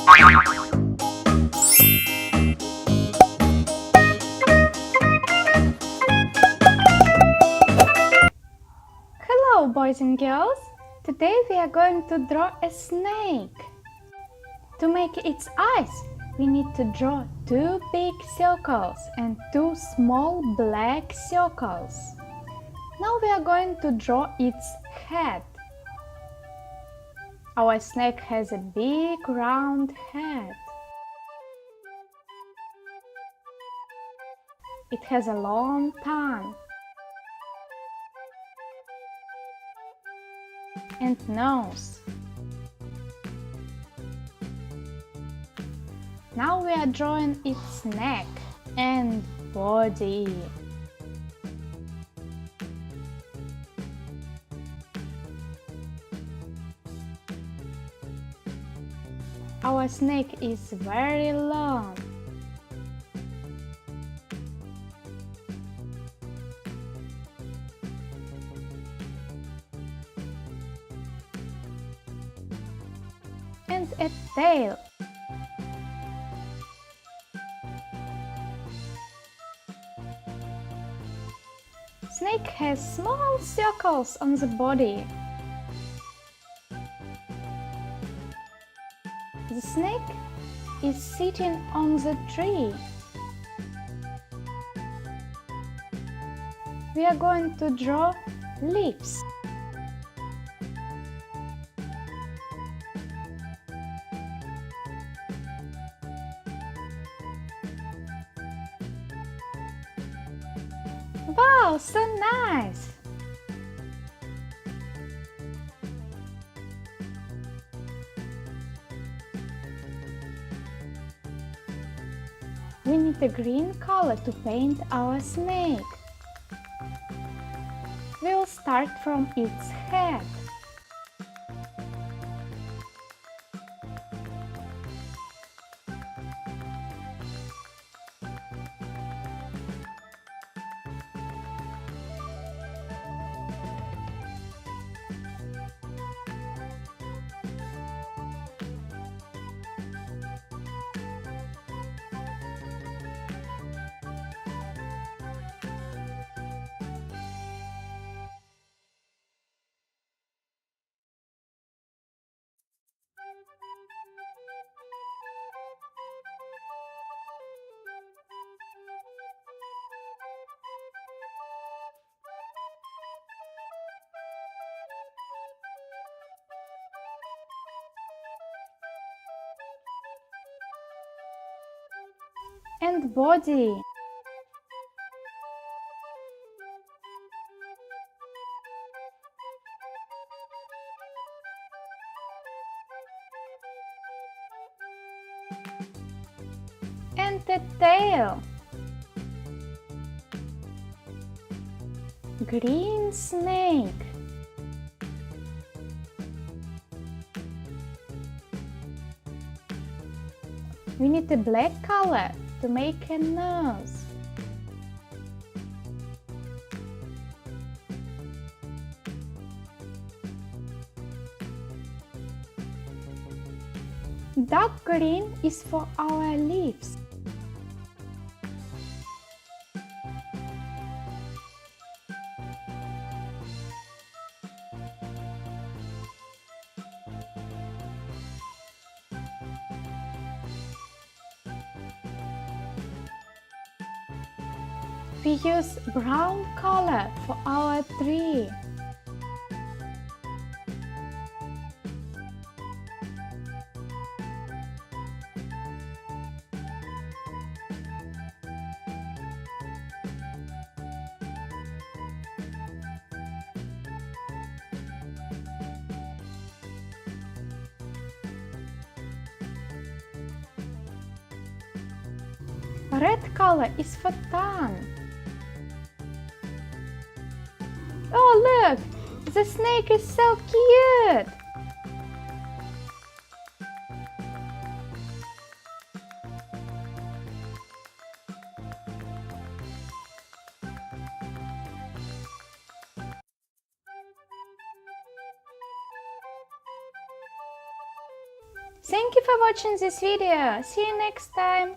Hello, boys and girls! Today we are going to draw a snake. To make its eyes, we need to draw 2 big circles and 2 small black circles. Now we are going to draw its head. Our snake has a big round head. It has a long tongue and nose. Now we are drawing its neck and body. Our snake is very long. And a tail. Snake has small circles on the body. The snake is sitting on the tree. We are going to draw lips. Wow, so nice! We need a green color to paint our snake. We will start from its head. And body. And the tail. Green snake. We need a black color to make a nose. Dark green is for our leaves. We use brown color for our tree. Red color is for tongue. Oh look! The snake is so cute! Thank you for watching this video. See you next time.